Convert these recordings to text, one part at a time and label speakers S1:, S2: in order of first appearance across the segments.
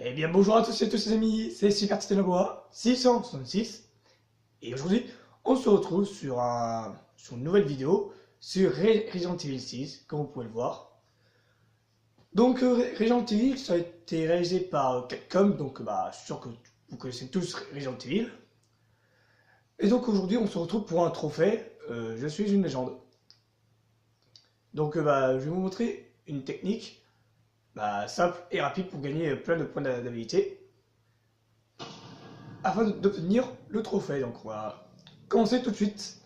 S1: Eh bien bonjour à tous et tous les amis, c'est Super Tité Laboa 666 et aujourd'hui on se retrouve sur une nouvelle vidéo sur Resident Evil 6 comme vous pouvez le voir. Donc Resident Evil ça a été réalisé par Capcom, donc je suis sûr que vous connaissez tous Resident Evil. Et donc aujourd'hui on se retrouve pour un trophée, je suis une légende. Donc je vais vous montrer une technique simple et rapide pour gagner plein de points d'habilité afin d'obtenir le trophée. Donc on va commencer tout de suite.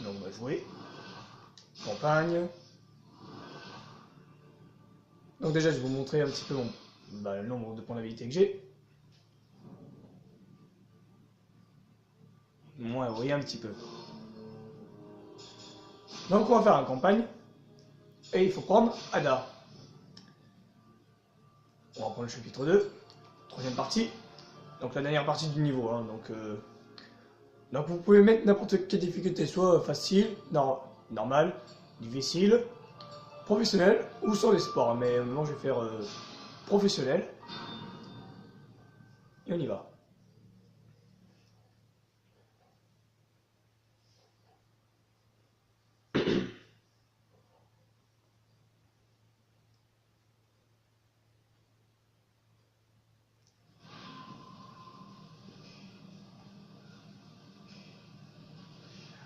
S1: Donc on va jouer campagne. Donc déjà je vais vous montrer un petit peu le nombre de points d'habilité que j'ai. Moi vous voyez un petit peu. Donc on va faire une campagne et il faut prendre Ada. On va prendre le chapitre 2, troisième partie. Donc la dernière partie du niveau. Donc vous pouvez mettre n'importe quelle difficulté, soit facile, normal, difficile, professionnel ou sur les sports. Mais moi je vais faire professionnel. Et on y va.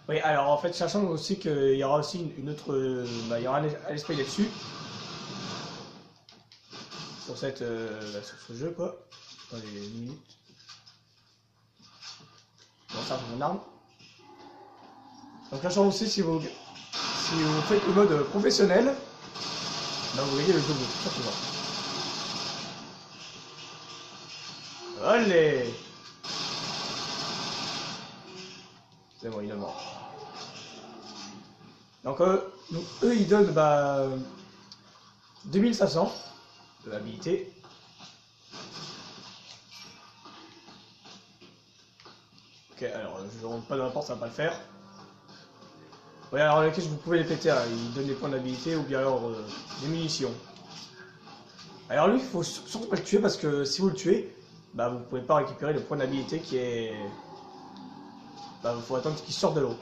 S1: Oui, alors en fait, sachant aussi qu'il y aura aussi une autre. Il y aura un esprit là-dessus. Sur sur ce jeu, quoi. Dans les minutes. Bon, ça, c'est mon arme. Donc, sachant aussi, si vous faites le mode professionnel, vous voyez le jeu, tout simplement. Allez! C'est bon, il est mort. Donc eux ils donnent 2500 de l'habilité. Ok, alors je ne rentre pas dans la porte, ça va pas le faire. Ouais, alors les caches vous pouvez les péter, hein. Ils donnent des points d'habilité ou bien alors des munitions. Alors lui il faut surtout pas le tuer parce que si vous le tuez, vous pouvez pas récupérer le point d'habilité qui est... il faut attendre qu'il sorte de l'eau.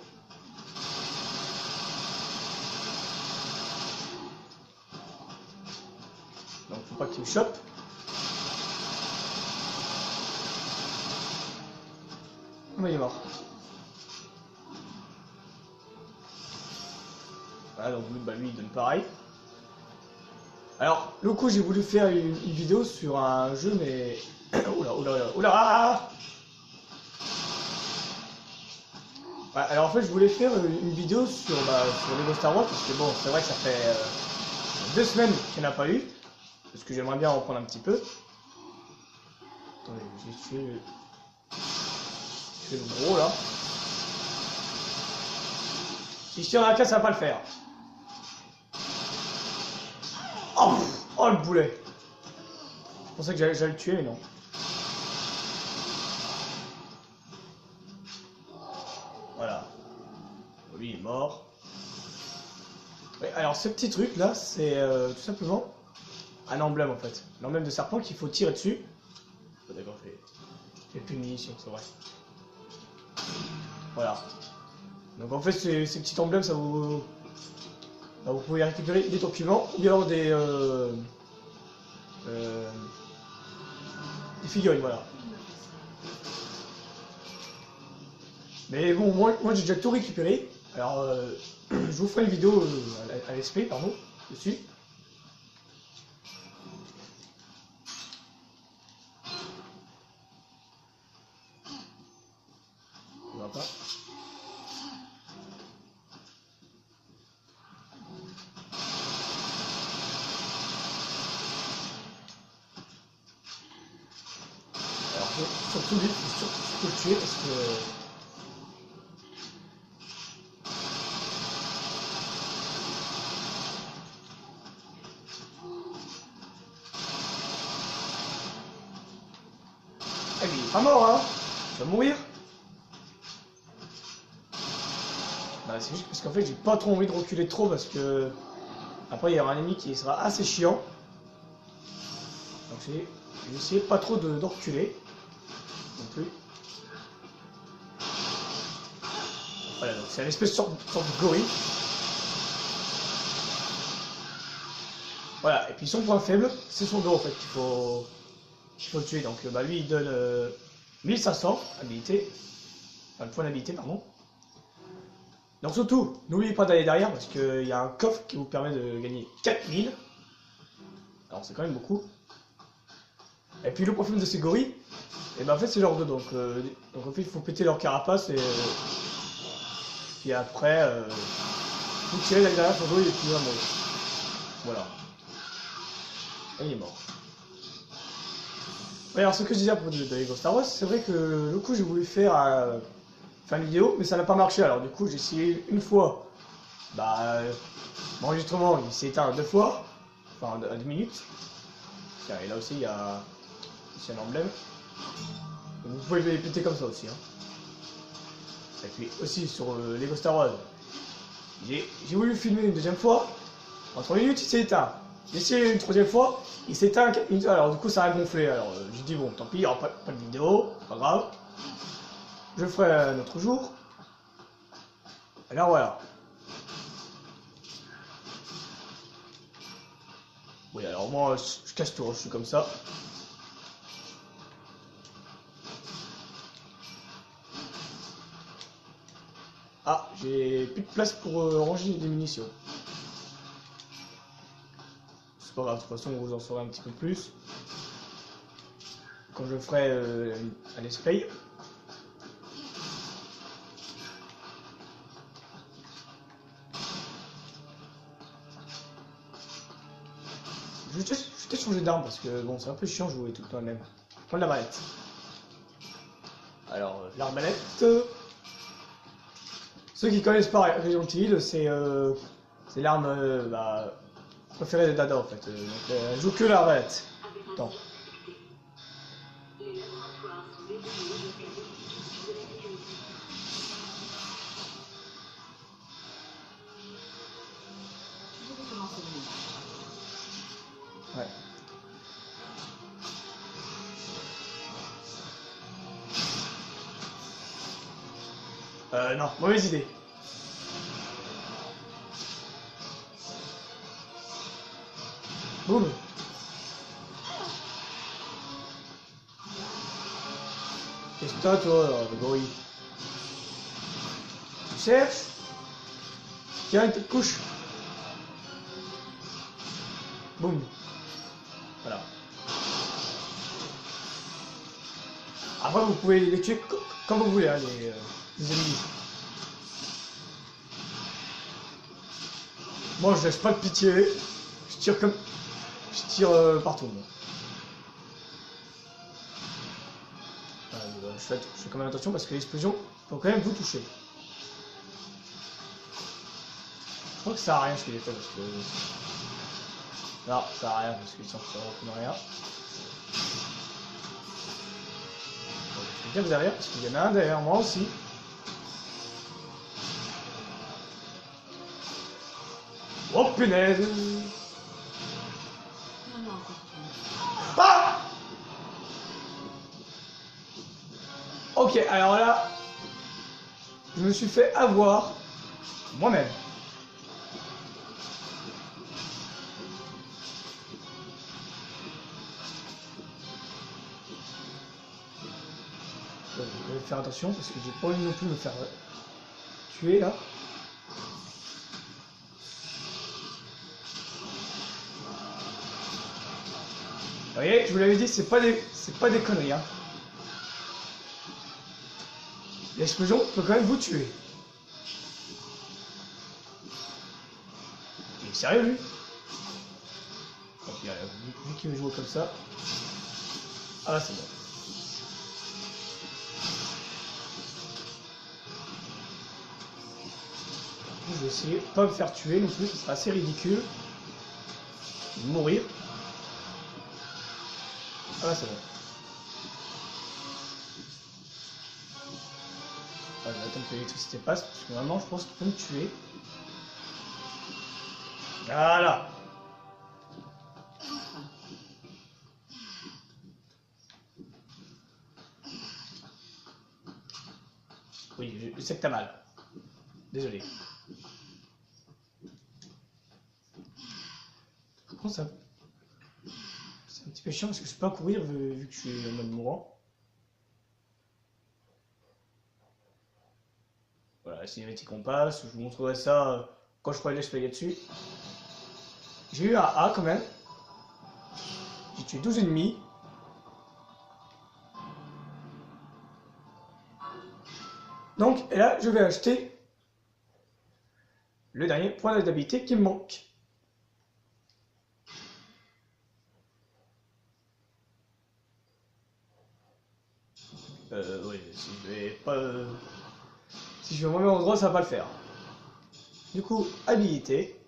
S1: Donc faut pas qu'il me chope. Il est mort. Voilà, donc lui il donne pareil. Alors, le coup j'ai voulu faire une vidéo sur un jeu mais... oula. Ouais, alors en fait je voulais faire une vidéo sur Lego Star Wars parce que bon c'est vrai que ça fait 2 semaines qu'il n'y en a pas eu. Parce que j'aimerais bien en reprendre un petit peu. Attendez, j'ai tué le gros là. Si je tire dans la case, ça va pas le faire. Oh le boulet. Je pensais que j'allais le tuer, mais non. Voilà. Lui il est mort. Ouais, alors ce petit truc là, c'est tout simplement un emblème en fait. L'emblème de serpent qu'il faut tirer dessus. Oh, d'accord, j'ai plus de munitions, c'est vrai. Voilà. Donc en fait, ces petits emblèmes, ça vous pouvez récupérer des documents ou alors des figurines, voilà. Mais bon, moi j'ai déjà tout récupéré. Alors, je vous ferai une vidéo à l'esprit, pardon, dessus. On va pas. Alors, surtout lui, il faut surtout le tuer parce que... Eh mais il est pas mort, hein. Il va mourir. C'est juste parce qu'en fait j'ai pas trop envie de reculer trop parce que après il y aura un ennemi qui sera assez chiant. Donc j'ai essayé pas trop de reculer non plus. Voilà, donc c'est une espèce de sorte de gorille. Voilà, et puis son point faible, c'est son dos en fait qu'il faut le tuer. Donc bah, lui il donne 1500 habilité, enfin le point d'habilité pardon. Donc surtout, n'oubliez pas d'aller derrière parce qu'il y a un coffre qui vous permet de gagner 4000. Alors c'est quand même beaucoup. Et puis le point faible de ces gorilles, et ben en fait c'est leur dos. Donc en fait il faut péter leur carapace et puis après vous tirez derrière son dos et puis il va mourir. Voilà. Et il est mort. Ouais, alors ce que je disais à propos de Lego Star Wars, c'est vrai que le coup j'ai voulu faire une vidéo, mais ça n'a pas marché. Alors du coup j'ai essayé une fois. Bah l'enregistrement il s'est éteint 2 fois, enfin à 2 minutes. Tiens, et là aussi il y a ici un emblème. Donc, vous pouvez les péter comme ça aussi. Hein. Et puis aussi sur Lego Star Wars, j'ai voulu filmer une deuxième fois. En 3 minutes il s'est éteint. J'ai essayé une troisième fois, il s'est éteint 4 minutes. Alors du coup ça a gonflé. Alors j'ai dit bon tant pis, il n'y aura pas de vidéo, pas grave. Je ferai un autre jour. Alors voilà. Oui, alors moi, je casse tout, je suis comme ça. Ah, j'ai plus de place pour ranger des munitions. C'est pas grave, de toute façon, vous en saurez un petit peu plus quand je ferai un let's play. Je vais peut-être changer d'arme parce que bon, c'est un peu chiant de jouer tout le temps la même. Prendre la manette. Alors, l'arbalète. Ceux qui connaissent pas Resident Evil, c'est l'arme préférée de Dada en fait. Donc, elle joue que l'arbalète. Attends. Ouais. Non, mauvaise idée. Boum. Qu'est-ce que t'as toi, le gorille? Tu cherches? Tiens, une petite couche. Boum. Voilà. Après, vous pouvez les tuer comme vous voulez, hein, les ennemis. Moi, je laisse pas de pitié. Je tire comme... Je tire partout. Moi. Je fais quand même attention parce que l'explosion peut quand même vous toucher. Je crois que ça sert à rien ce qu'il est fait parce que... Non, ça sert à rien parce qu'ils sont sur rien. Je vais dire derrière parce qu'il y en a un derrière moi aussi. Oh punaise! Ah! Ok, alors là, je me suis fait avoir moi-même. Je vais faire attention parce que j'ai pas envie non plus de me faire tuer là. Vous voyez, je vous l'avais dit, c'est pas des conneries. Hein. L'explosion peut quand même vous tuer. Il est sérieux lui? Donc, vu qu'il veut jouer comme ça. Ah là c'est bon. Je vais essayer de pas me faire tuer non plus, ce sera assez ridicule. De mourir. Ah là c'est bon. Ah, j'attends que l'électricité passe parce que vraiment je pense qu'il peut me tuer. Voilà. Oui, je sais que t'as mal. Désolé. Par contre, ça... c'est un petit peu chiant parce que je peux pas courir vu que je suis en mode mourant. Voilà, la cinématique on passe, je vous montrerai ça quand je ferai l'esprit dessus. J'ai eu un A quand même. J'ai tué 12 ennemis. Donc, et là, je vais acheter le dernier point d'habilité qui me manque. Oui, si je vais pas... si je vais au mauvais endroit, ça va pas le faire. Du coup, habilité.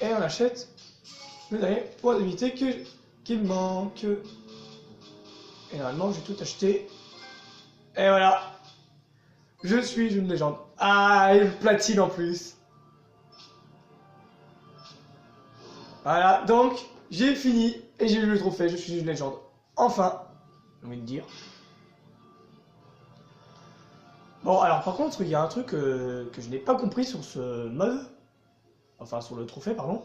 S1: Et on achète le dernier point d'habilité qui me manque. Et normalement, j'ai tout acheté. Et voilà. Je suis une légende. Ah, et une platine en plus. Voilà, donc, j'ai fini. Et j'ai eu le trophée, je suis une légende. Enfin, j'ai envie de dire. Bon, alors par contre, il y a un truc que je n'ai pas compris sur ce mode. Enfin, sur le trophée, pardon.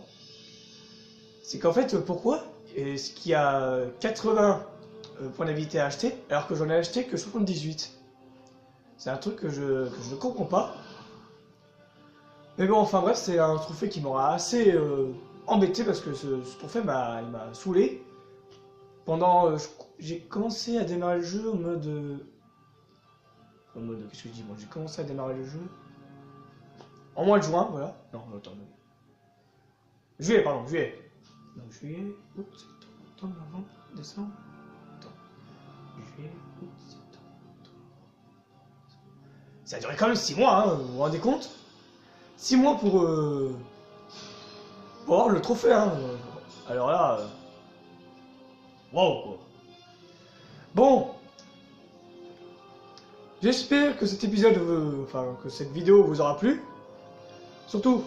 S1: C'est qu'en fait, pourquoi est-ce qu'il y a 80 points d'habilité à acheter alors que j'en ai acheté que 78? C'est un truc que je ne comprends pas. Mais bon, enfin bref, c'est un trophée qui m'aura assez embêté parce que ce trophée il m'a saoulé. Pendant, j'ai commencé à démarrer le jeu en mode, qu'est-ce que je dis moi? J'ai commencé à démarrer le jeu en mois de juin, voilà. Non, attends, non. Juillet, pardon, juillet. Donc juillet, août, septembre, octobre, novembre, décembre, attends. Juillet, août, septembre, octobre. Ça a duré quand même 6 mois, hein, vous vous rendez compte? 6 mois pour avoir le trophée, hein. Alors là, waouh quoi. Bon, j'espère que cet épisode, enfin que cette vidéo vous aura plu. Surtout,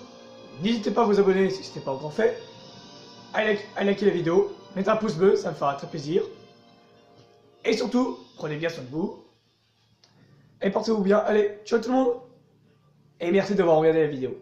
S1: n'hésitez pas à vous abonner si ce n'est pas encore fait. À liker la vidéo, mettre un pouce bleu, ça me fera très plaisir. Et surtout, prenez bien soin de vous. Et portez-vous bien. Allez, ciao tout le monde. Et merci d'avoir regardé la vidéo.